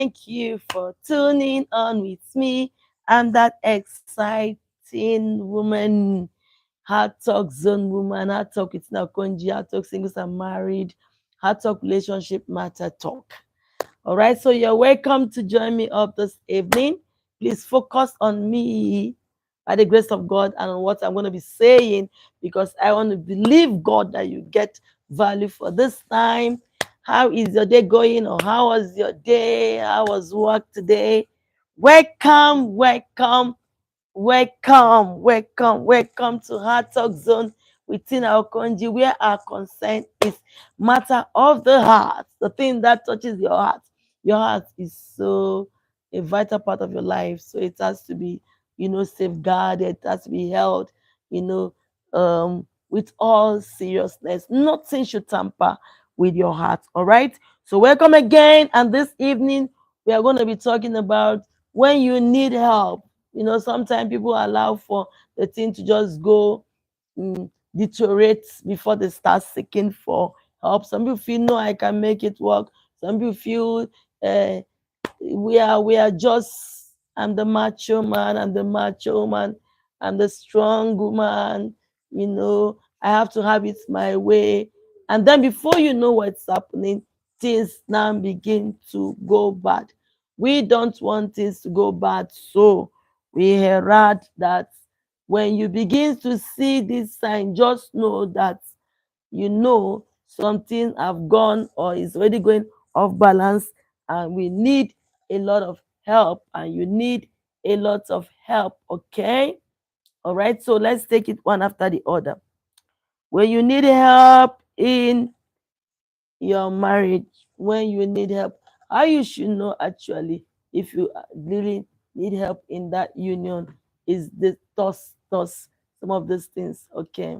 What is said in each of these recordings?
Thank you for tuning on with me. I'm that exciting woman, Heart Talk Zone woman, Heart Talk with Nakonji, Heart Talk Singles and Married, Heart Talk Relationship Matter Talk. All right, so you're welcome to join me up this evening. Please focus on me by the grace of God and on what I'm going to be saying because I want to believe God that you get value for this time. How is your day going, or how was your day? How was work today? Welcome, welcome, welcome to Heart Talk Zone within our country, where our concern is matter of the heart, the thing that touches your heart. Your heart is so a vital part of your life, so it has to be, safeguarded. It has to be held, you know, with all seriousness. Nothing should tamper with your heart. All right. So welcome again, and this evening we are going to be talking about when you need help. Sometimes people allow for the thing to just go deteriorate before they start seeking for help. Some people feel, no, I can make it work. Some people feel uh, we are just, I'm the macho man, I'm the strong woman, I have to have it my way. And then before you know what's happening, things now begin to go bad. We don't want things to go bad, so we heard that when you begin to see this sign, just know that something have gone or is already going off balance, and we need a lot of help, and you need a lot of help. Okay, all right, so let's take it one after the other. When you need help in your marriage, when you need help, how you should know actually if you really need help in that union is the toss some of these things. Okay,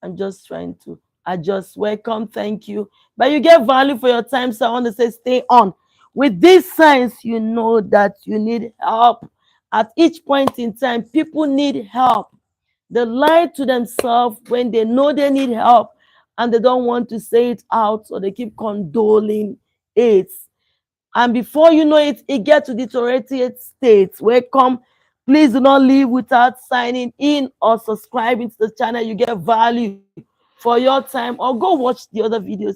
I'm just trying to adjust. Welcome, thank you. But you get value for your time, so I want to say stay on. With these signs, you know that you need help. At each point in time, people need help. They lie to themselves when they know they need help and they don't want to say it out, so they keep condoling it. And before you know it, it gets to deteriorated state. Welcome. Please do not leave without signing in or subscribing to the channel. You get value for your time, or go watch the other videos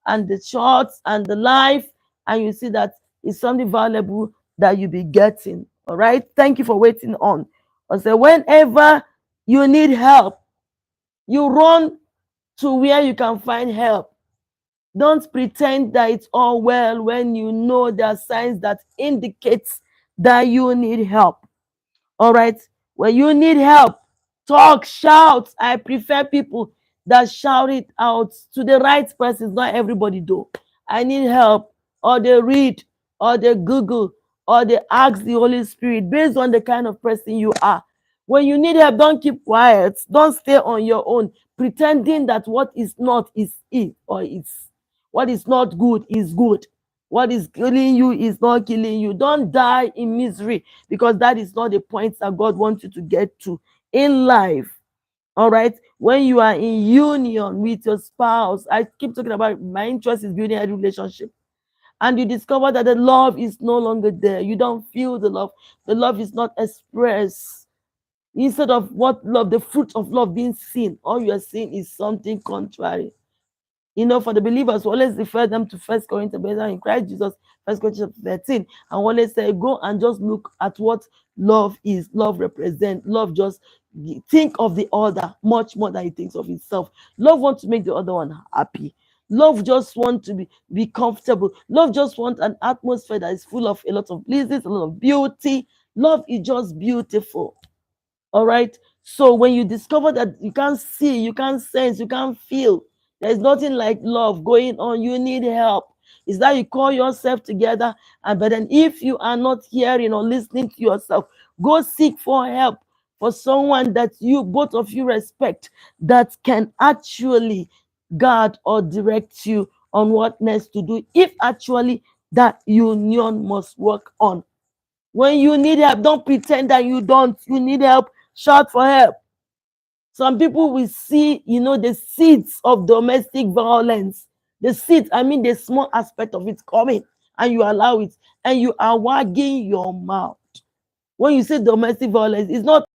and the shorts and the live, and you see that it's something valuable that you be getting. All right. Thank you for waiting on. I say whenever you need help, you run to where you can find help. Don't pretend that it's all well when you know there are signs that indicates that you need help. All right. When you need help, talk, shout. I prefer people that shout it out to the right persons, not everybody do. I need help. Or they read, or they Google, or they ask the Holy Spirit based on the kind of person you are. When you need help, don't keep quiet. Don't stay on your own, pretending that what is not is it, or it's what is not good is good. What is killing you is not killing you. Don't die in misery, because that is not the point that God wants you to get to in life. All right. When you are in union with your spouse, I keep talking about my interest is building a relationship. And you discover that the love is no longer there. You don't feel the love. The love is not expressed. Instead of what love, the fruit of love being seen, all you are seeing is something contrary. For the believers, we always refer them to First Corinthians, better in Christ Jesus, First Corinthians 13, and always say, go and just look at what love is. Love represents. Love just think of the other much more than he thinks of himself. Love wants to make the other one happy. Love just want to be comfortable. Love just want an atmosphere that is full of a lot of blizzards, a lot of beauty. Love is just beautiful. All right. So when you discover that you can't see, you can't sense, you can't feel, there's nothing like love going on, you need help. Is that you call yourself together, and but then if you are not hearing or listening to yourself, go seek for help for someone that you both of you respect, that can actually guide or direct you on what next to do, if actually that union must work on. When you need help, don't pretend that you don't. You need help, shout for help. Some people will see, the seeds of domestic violence. The seeds, I mean, the small aspect of it coming. and you allow it, and you are wagging your mouth. When you say domestic violence, it's not,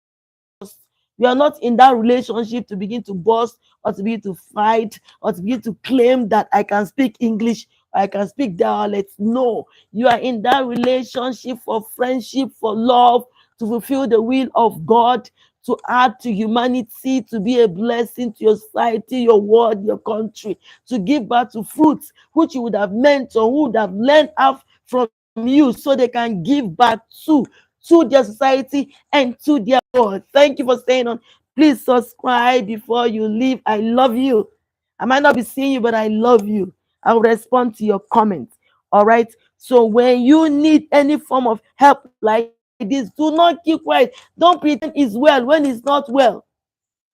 you are not in that relationship to begin to boast or to begin to fight or to begin to claim that I can speak English, I can speak dialect. No, you are in that relationship for friendship, for love, to fulfill the will of God, to add to humanity, to be a blessing to your society, your world, your country, to give back to fruits which you would have meant or who would have learned out from you, so they can give back to their society and to their world. Thank you for staying on. Please subscribe before you leave. I love you. I might not be seeing you, but I love you. I'll respond to your comments. All right. So when you need any form of help like this, do not keep quiet. Don't pretend it's well when it's not well.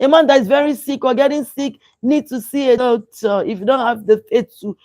A man that is very sick or getting sick needs to see a doctor. If you don't have the faith to,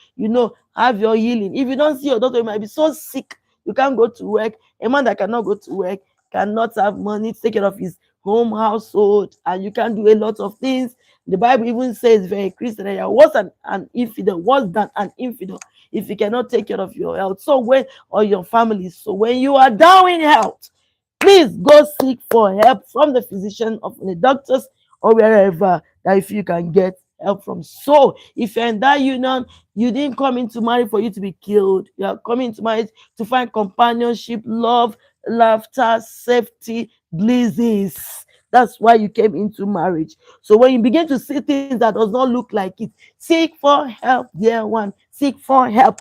have your healing. If you don't see your doctor, you might be so sick you can't go to work. A man that cannot go to work cannot have money to take care of his home household, and you can do a lot of things. The Bible even says very Christian that you are worse than an infidel, worse than an infidel, if you cannot take care of your health. So when, or your family. So when you are down in health, please go seek for help from the physician, of the doctors, or wherever that if you can get help from. So if you're in that union, you didn't come into marriage for you to be killed. You are coming to marriage to find companionship, love, laughter, safety, blizzes. That's why you came into marriage. So when you begin to see things that does not look like it, seek for help, dear one. Seek for help.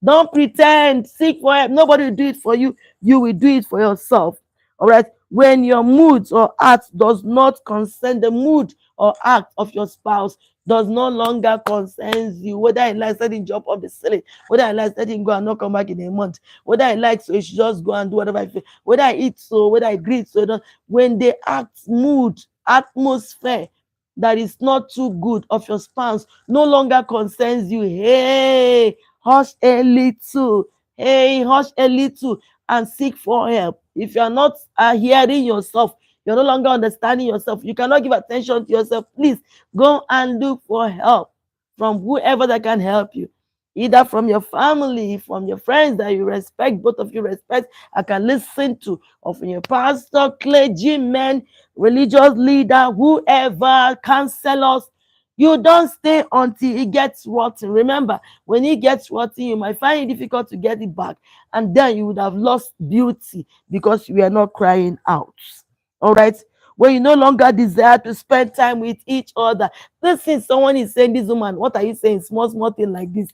Don't pretend. Seek for help. Nobody will do it for you. You will do it for yourself. All right. When your moods or act does not concern the mood or act of your spouse, does no longer concerns you, whether I like letting jump off the ceiling, whether I like letting go and not come back in a month, whether I like so you should just go and do whatever I feel, whether I eat so, whether I greet so, when they act mood, atmosphere that is not too good of your spouse no longer concerns you. Hey, hush a little. Hey, hush a little and seek for help. If you are not hearing yourself, you're no longer understanding yourself, you cannot give attention to yourself, please go and look for help from whoever that can help you, either from your family, from your friends that you respect, both of you respect, I can listen to, or from your pastor, clergyman, religious leader, whoever, counselors. You don't stay until it gets rotten. Remember, when it gets rotten, you might find it difficult to get it back, and then you would have lost beauty because you are not crying out. All right. When you no longer desire to spend time with each other. Listen, someone is saying, this woman, what are you saying? Small thing like this.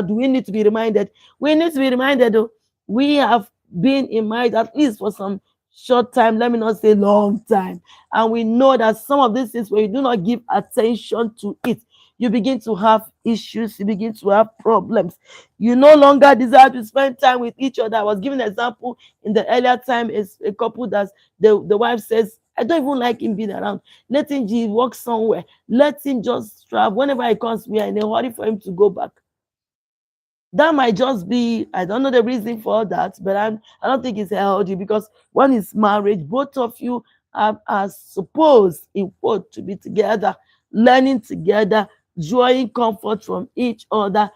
Do we need to be reminded? We need to be reminded, though. We have been in marriage at least for some short time, let me not say long time. And we know that some of these things, when you do not give attention to it, you begin to have issues, you begin to have problems. You no longer desire to spend time with each other. I was giving an example in the earlier time, is a couple that the wife says, I don't even like him being around. Let him work somewhere. Let him just travel. Whenever he comes, we are in a hurry for him to go back. That might just be, I don't know the reason for that, but I don't think it's healthy, because when it's marriage, both of you are supposed, in quote, to be together, learning together, drawing comfort from each other,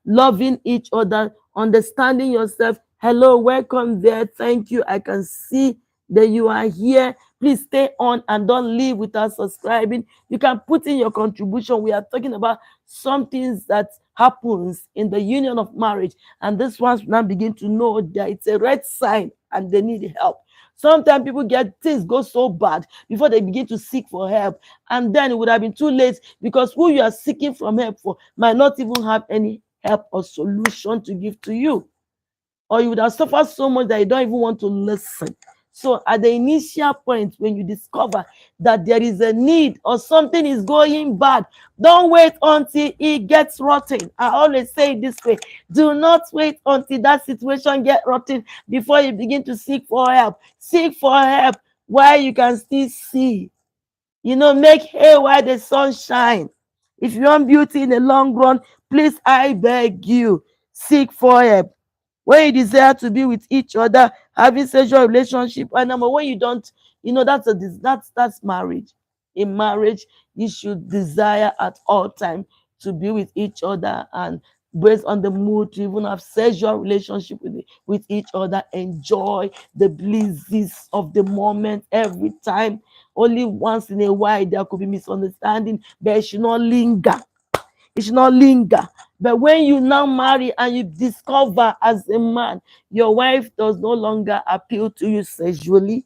loving each other, understanding yourself. Hello, welcome there. Thank you. I can see that you are here. Please stay on and don't leave without subscribing. You can put in your contribution. We are talking about some things that happens in the union of marriage, and this ones now begin to know that it's a red sign and they need help. Sometimes people get things go so bad before they begin to seek for help, and then it would have been too late, because who you are seeking from help for might not even have any help or solution to give to you, or you would have suffered so much that you don't even want to listen. So at the initial point, when you discover that there is a need or something is going bad, don't wait until it gets rotten. I always say it this way: do not wait until that situation gets rotten before you begin to seek for help. Seek for help while you can still see. Make hay while the sun shines. If you want beauty in the long run, please, I beg you, seek for help. When you desire to be with each other, having sexual relationship, and when you don't, that's marriage. In marriage, you should desire at all time to be with each other, and based on the mood to even have sexual relationship with each other. Enjoy the blizzes of the moment every time. Only once in a while there could be misunderstanding, but it should not linger. It should not linger. But when you now marry and you discover as a man, your wife does no longer appeal to you sexually,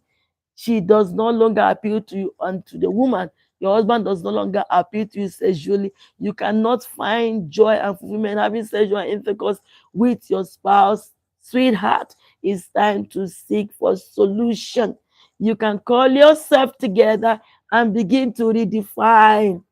she does no longer appeal to you, and to the woman, your husband does no longer appeal to you sexually, you cannot find joy and fulfillment having sexual intercourse with your spouse. Sweetheart, it's time to seek for solution. You can call yourself together and begin to redefine.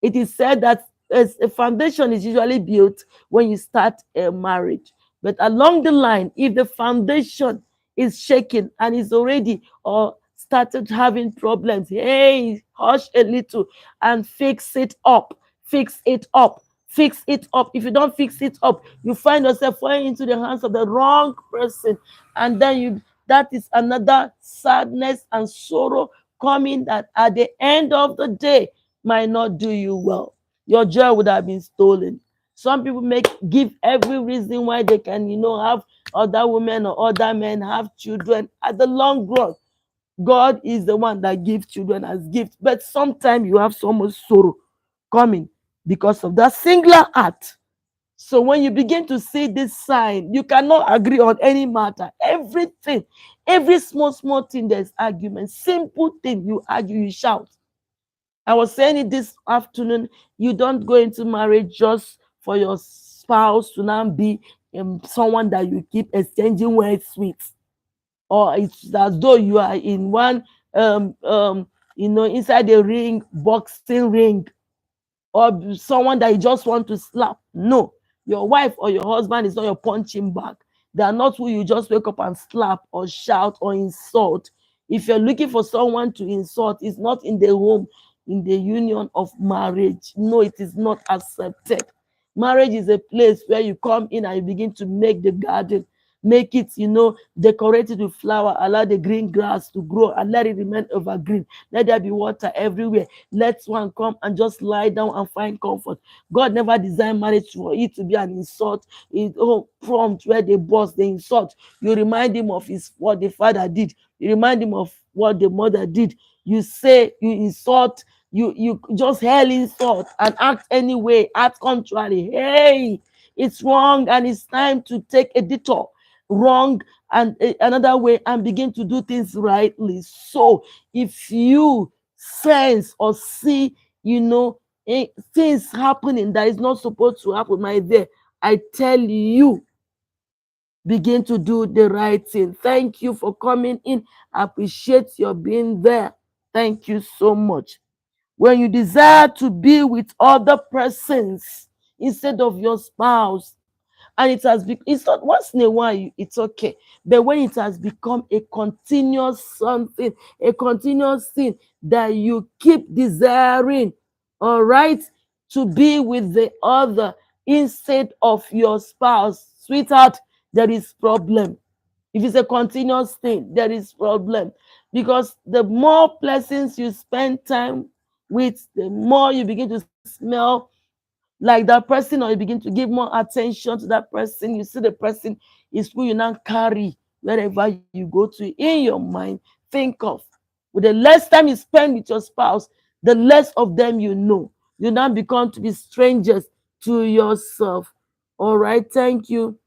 It is said that a foundation is usually built when you start a marriage. But along the line, if the foundation is shaken and is already or started having problems, hey, hush a little and fix it up. Fix it up. Fix it up. If you don't fix it up, you find yourself falling into the hands of the wrong person. And then that is another sadness and sorrow coming that at the end of the day might not do you well. Your joy would have been stolen. Some people give every reason why they can, have other women or other men have children. At the long run, God is the one that gives children as gifts. But sometimes you have so much sorrow coming because of that singular act. So when you begin to see this sign, you cannot agree on any matter. Everything, every small thing, there's argument. Simple thing, you argue, you shout. I was saying it this afternoon. You don't go into marriage just for your spouse to now be someone that you keep exchanging words with, or it's as though you are in one, inside a ring, boxing ring, or someone that you just want to slap. No, your wife or your husband is not your punching bag. They are not who you just wake up and slap or shout or insult. If you're looking for someone to insult, it's not in the home, in the union of marriage. No, it is not accepted. Marriage is a place where you come in and you begin to make the garden, make it, decorate it with flower, allow the green grass to grow and let it remain evergreen. Let there be water everywhere. Let one come and just lie down and find comfort. God never designed marriage for it to be an insult. Prompt where they boss, they insult. You remind him of what the father did. You remind him of what the mother did. You say, you insult, you just hell insult and act anyway, act contrary. Hey, it's wrong and it's time to take a detour wrong and another way and begin to do things rightly. So if you sense or see, things happening that is not supposed to happen, my dear, I tell you, begin to do the right thing. Thank you for coming in. I appreciate your being there. Thank you so much. When you desire to be with other persons instead of your spouse, and it's not once in a while, it's okay, but when it has become a continuous something, a continuous thing that you keep desiring, all right, to be with the other instead of your spouse, sweetheart, there is problem. If it's a continuous thing, there is problem, because the more blessings you spend time with, the more you begin to smell like that person, or you begin to give more attention to that person. You see the person is who you now carry wherever you go to in your mind. Think of, with the less time you spend with your spouse, the less of them you know. You now become to be strangers to yourself. All right, thank you.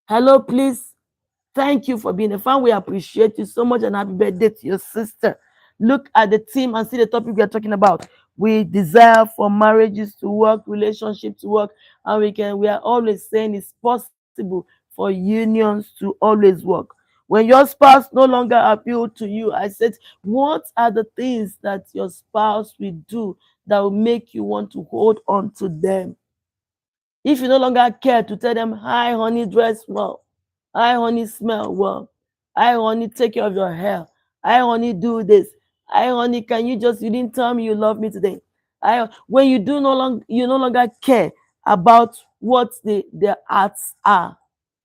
Hello, please. Thank you for being a fan. We appreciate you so much, and happy birthday to your sister. Look at the team and see the topic we are talking about. We desire for marriages to work, relationships to work, and we are always saying it's possible for unions to always work. When your spouse no longer appeal to you, I said, what are the things that your spouse will do that will make you want to hold on to them? If you no longer care to tell them, hi honey, dress well, hi honey, smell well, hi honey, take care of your hair, hi honey, do this, hi honey, you didn't tell me you love me today. When you no longer care about what their arts are,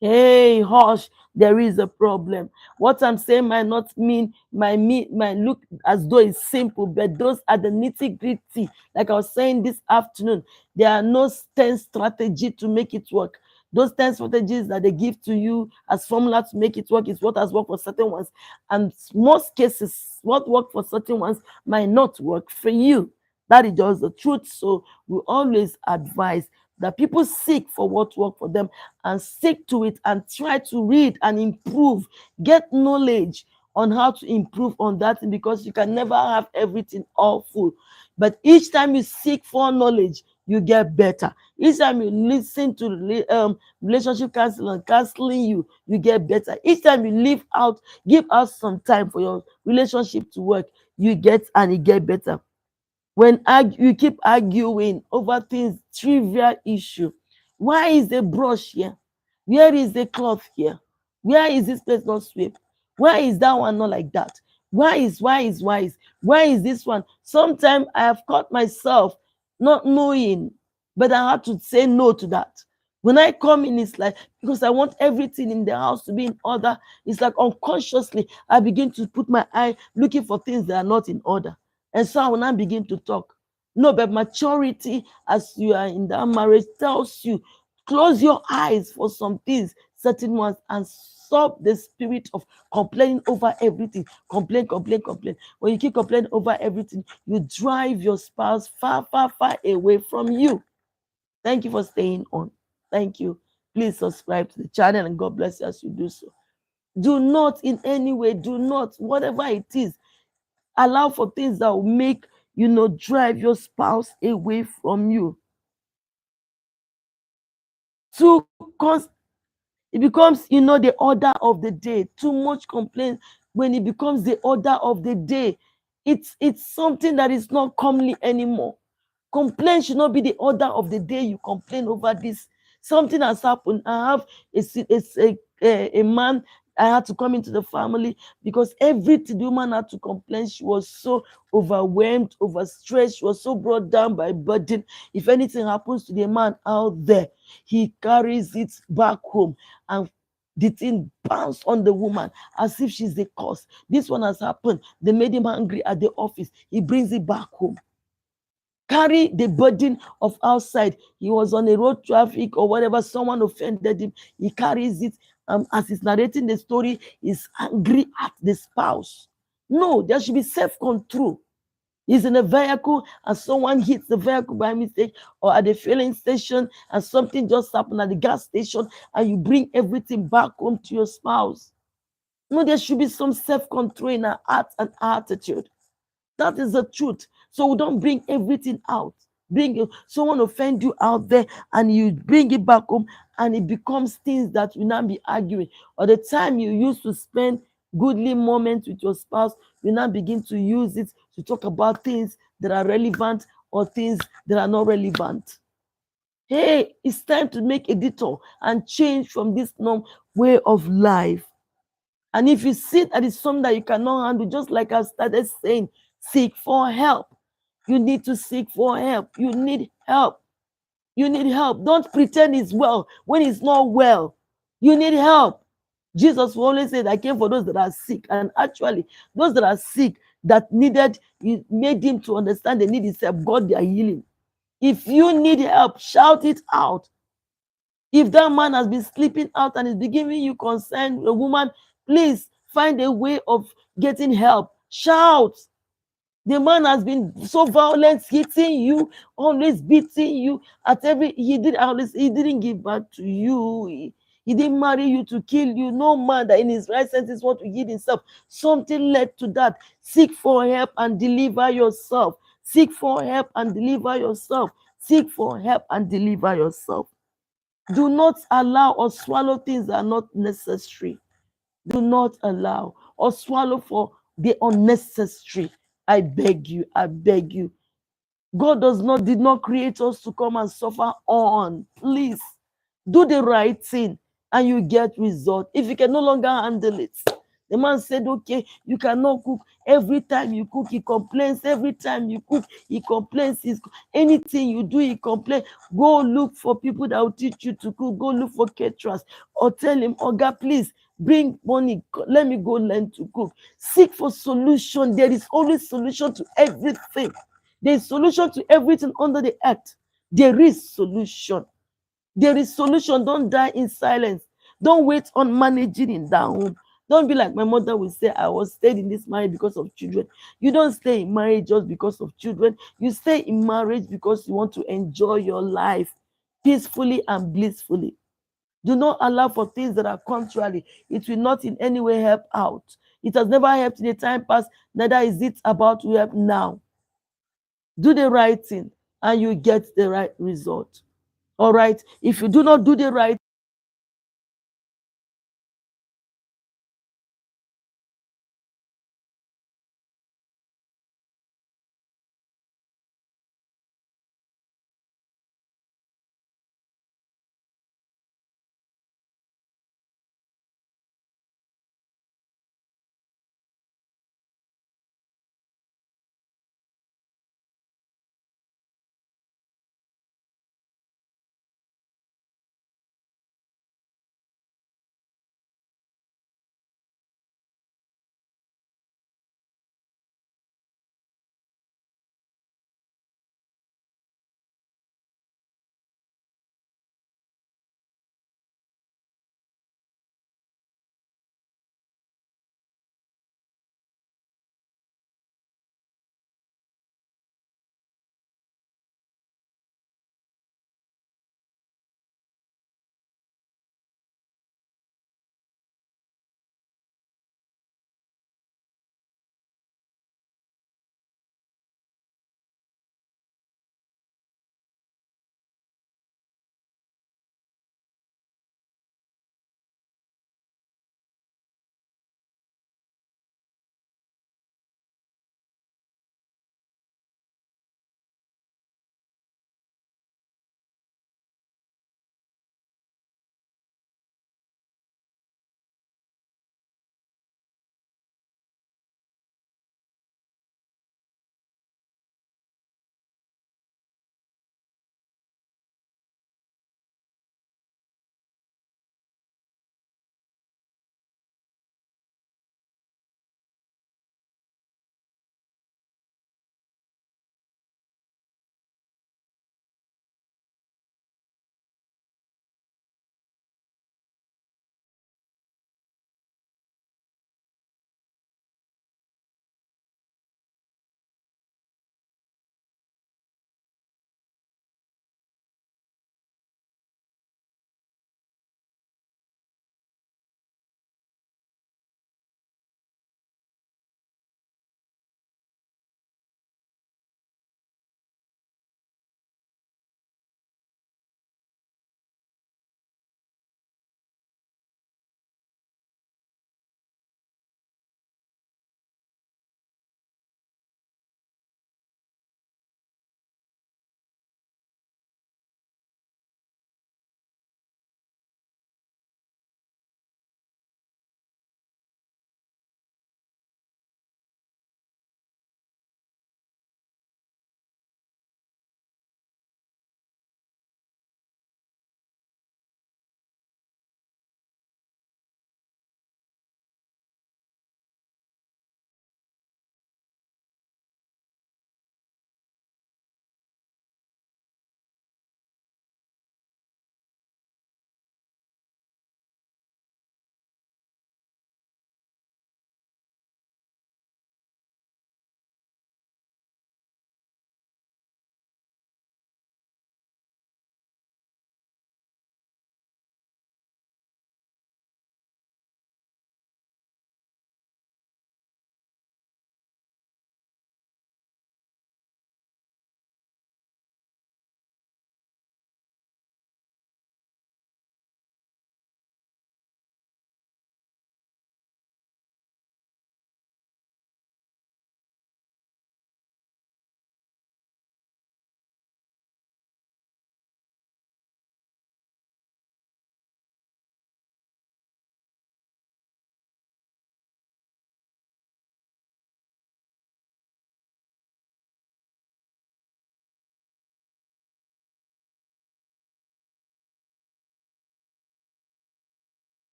Hey, hush, there is a problem. What I'm saying might not might look as though it's simple, but those are the nitty-gritty. Like I was saying this afternoon, there are no 10 strategy to make it work. Those 10 strategies that they give to you as formula to make it work is what has worked for certain ones. And most cases, what worked for certain ones might not work for you. That is just the truth. So we always advise that people seek for what works for them and stick to it and try to read and improve, get knowledge on how to improve on that thing, because you can never have everything all full. But each time you seek for knowledge, you get better. Each time you listen to relationship counseling counseling you, you get better. Each time you give out some time for your relationship to work, you get and you get better. When you keep arguing over things, trivial issue. Why is the brush here? Where is the cloth here? Where is this place not swept? Why is that one not like that? Why is this one? Sometimes I have caught myself not knowing, but I had to say no to that. When I come in, it's like, because I want everything in the house to be in order. It's like unconsciously I begin to put my eye looking for things that are not in order. And so I will now begin to talk. No, but maturity, as you are in that marriage, tells you close your eyes for some things, certain ones, and stop the spirit of complaining over everything. Complain. When you keep complaining over everything, you drive your spouse far, far, far away from you. Thank you for staying on. Thank you. Please subscribe to the channel and God bless you as you do so. Do not in any way, do not, whatever it is, allow for things that will make drive your spouse away from you. Too it becomes the order of the day. Too much complaint, when it becomes the order of the day, it's something that is not comely anymore. Complaint should not be the order of the day. You complain over this. Something has happened. I have a man. I had to come into the family because everything the woman had to complain. She was so overwhelmed, overstressed. She was so brought down by burden. If anything happens to the man out there, he carries it back home, and the thing bounce on the woman as if she's the cause. This one has happened. They made him angry at the office. He brings it back home. Carry the burden of outside. He was on a road traffic or whatever, someone offended him. He carries it. As he's narrating the story, he's angry at the spouse. No, there should be self-control. He's in a vehicle and someone hits the vehicle by mistake, or at the filling station and something just happened at the gas station, and you bring everything back home to your spouse. No, there should be some self-control in our heart and attitude. That is the truth. So we don't bring everything out. Someone offend you out there and you bring it back home, and it becomes things that will now be arguing. Or the time you used to spend goodly moments with your spouse, you now begin to use it to talk about things that are relevant or things that are not relevant. Hey, it's time to make a detour and change from this norm way of life. And if you see that it's something that you cannot handle, just like I started saying, seek for help. You need to seek for help. You need help. You need help. Don't pretend it's well when it's not well. You need help. Jesus will always say, I came for those that are sick. And actually, those that are sick that needed, you made him to understand the need himself, God, their healing. If you need help, shout it out. If that man has been sleeping out and is giving you concern, a woman, please find a way of getting help. Shout. The man has been so violent, hitting you, always beating you at every. He didn't give back to you. He didn't marry you to kill you. No man that in his right senses want to heal himself. Something led to that. Seek for help and deliver yourself. Seek for help and deliver yourself. Seek for help and deliver yourself. Do not allow or swallow things that are not necessary. Do not allow or swallow for the unnecessary. I beg you, I beg you. God did not create us to come and suffer on. Please do the right thing and you get result. If you can no longer handle it, The man said, okay, you cannot cook. Every time you cook, he complains. Every time you cook, he complains. Anything you do, he complains. Go look for people that will teach you to cook. Go look for caterers. Or tell him, Oga, please bring money. Let me go learn to cook. Seek for solution. There is always solution to everything. There is solution to everything under the earth. There is solution. There is solution. Don't die in silence. Don't wait on managing in that home. Don't be like my mother will say, I was stayed in this marriage because of children. You don't stay in marriage just because of children. You stay in marriage because you want to enjoy your life peacefully and blissfully. Do not allow for things that are contrary. It will not in any way help out. It has never helped in the time past, neither is it about to help now. Do the right thing and you get the right result. All right. If you do not do the right